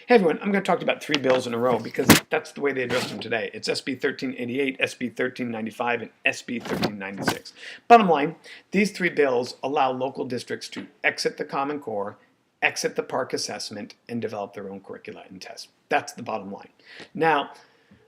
Hey everyone, I'm going to talk about three bills in a row because that's the way they addressed them today. It's SB 1388, SB 1395, and SB 1396. Bottom line, these three bills allow local districts to exit the Common Core, exit the PARCC assessment, and develop their own curricula and tests. That's the bottom line. Now,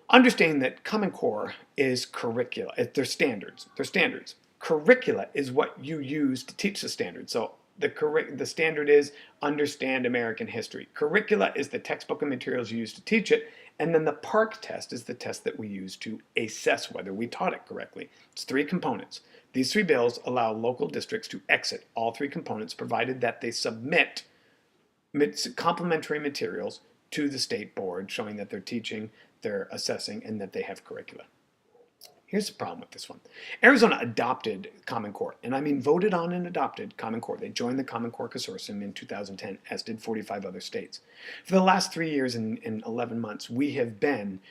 understanding that Common Core is curricula, they're standards. They're standards. Curricula is what you use to teach the standard. So the standard is understand American history. Curricula is the textbook and materials you use to teach it, and then the PARCC test is the test that we use to assess whether we taught it correctly. It's three components. These three bills allow local districts to exit all three components provided that they submit complementary materials to the state board showing that they're teaching, they're assessing, and that they have curricula. Here's the problem with this one. Arizona adopted Common Core, and I mean voted on and adopted Common Core. They joined the Common Core Consortium in 2010, as did 45 other states. For the last 3 years and 11 months, we have been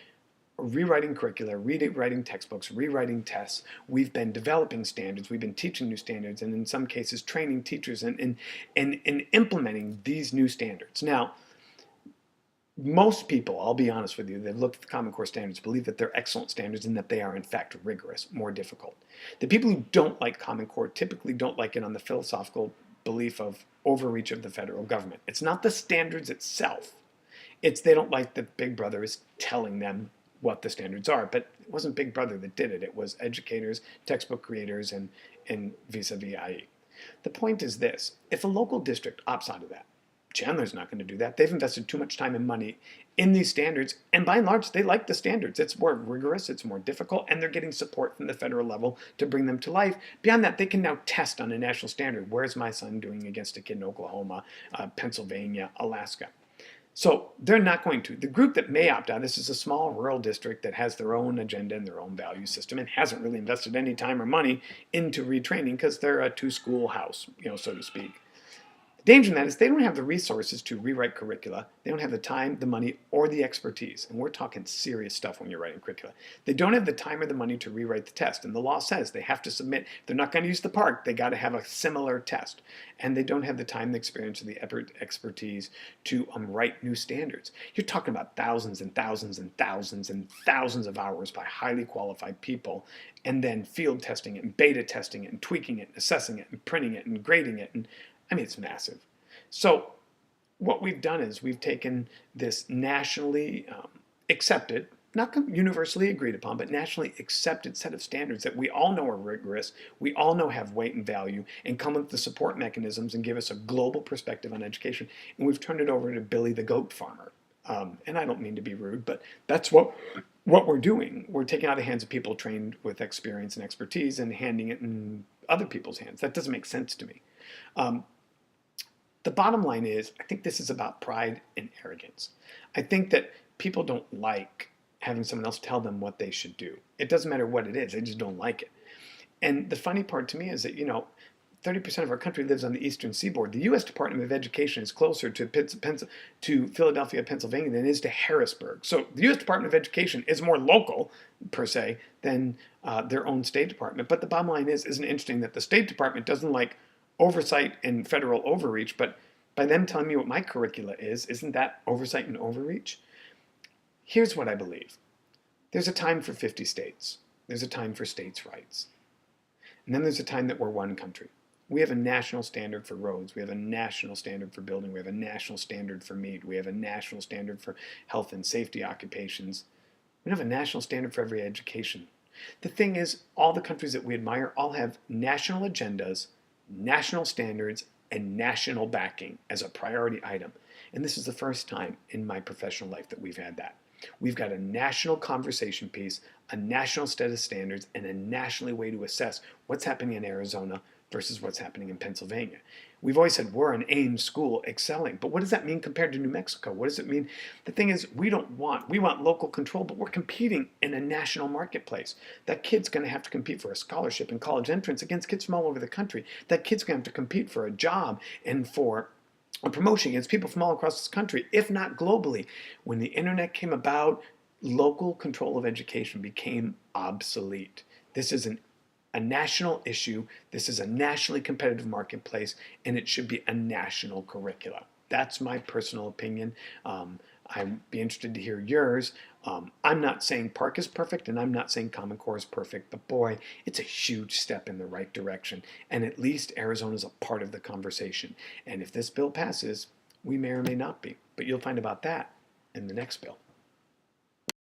rewriting curricula, rewriting textbooks, rewriting tests. We've been developing standards. We've been teaching new standards, and in some cases training teachers and implementing these new standards. Now, most people, I'll be honest with you, they've looked at the Common Core standards, believe that they're excellent standards and that they are in fact rigorous, more difficult. The people who don't like Common Core typically don't like it on the philosophical belief of overreach of the federal government. It's not the standards itself. It's they don't like that Big Brother is telling them what the standards are. But it wasn't Big Brother that did it. It was educators, textbook creators, and vis-a-vis IE. The point is this. If a local district opts out of that, Chandler's not going to do that. They've invested too much time and money in these standards, and by and large, they like the standards. It's more rigorous, it's more difficult, and they're getting support from the federal level to bring them to life. Beyond that, they can now test on a national standard. Where's my son doing against a kid in Oklahoma, Pennsylvania, Alaska? So they're not going to. The group that may opt out, this is a small rural district that has their own agenda and their own value system and hasn't really invested any time or money into retraining because they're a two-school house, so to speak. The danger in that is they don't have the resources to rewrite curricula. They don't have the time, the money, or the expertise. And we're talking serious stuff when you're writing curricula. They don't have the time or the money to rewrite the test. And the law says they have to submit. If they're not going to use the PARCC, they got to have a similar test. And they don't have the time, the experience, or the expertise to write new standards. You're talking about thousands and thousands and thousands and thousands of hours by highly qualified people, and then field testing it and beta testing it and tweaking it and assessing it and printing it and grading it. And I mean, it's massive. So what we've done is we've taken this nationally accepted, not universally agreed upon, but nationally accepted set of standards that we all know are rigorous, we all know have weight and value, and come with the support mechanisms and give us a global perspective on education. And we've turned it over to Billy the goat farmer. And I don't mean to be rude, but that's what we're doing. We're taking out of the hands of people trained with experience and expertise and handing it in other people's hands. That doesn't make sense to me. The bottom line is, I think this is about pride and arrogance. I think that people don't like having someone else tell them what they should do. It doesn't matter what it is, they just don't like it. And the funny part to me is that, 30% of our country lives on the eastern seaboard. The U.S. Department of Education is closer to Philadelphia, Pennsylvania than it is to Harrisburg. So the U.S. Department of Education is more local, per se, than their own State Department. But the bottom line is, isn't it interesting that the State Department doesn't like oversight and federal overreach, but by them telling me what my curricula is, isn't that oversight and overreach? Here's what I believe. There's a time for 50 states. There's a time for states' rights. And then there's a time that we're one country. We have a national standard for roads. We have a national standard for building. We have a national standard for meat. We have a national standard for health and safety occupations. We have a national standard for every education. The thing is, all the countries that we admire all have national agendas, national standards, and national backing as a priority item. And this is the first time in my professional life that we've had that. We've got a national conversation piece, a national set of standards, and a nationally way to assess what's happening in Arizona versus what's happening in Pennsylvania. We've always said we're an AIM school excelling, but what does that mean compared to New Mexico? What does it mean? The thing is, we want local control, but we're competing in a national marketplace. That kid's going to have to compete for a scholarship and college entrance against kids from all over the country. That kid's going to have to compete for a job and for a promotion against people from all across this country, if not globally. When the internet came about, local control of education became obsolete. This is a national issue. This is a nationally competitive marketplace, and it should be a national curricula. That's my personal opinion. I'd be interested to hear yours. I'm not saying Park is perfect, and I'm not saying Common Core is perfect, but boy, it's a huge step in the right direction. And at least Arizona is a part of the conversation. And if this bill passes, we may or may not be. But you'll find about that in the next bill.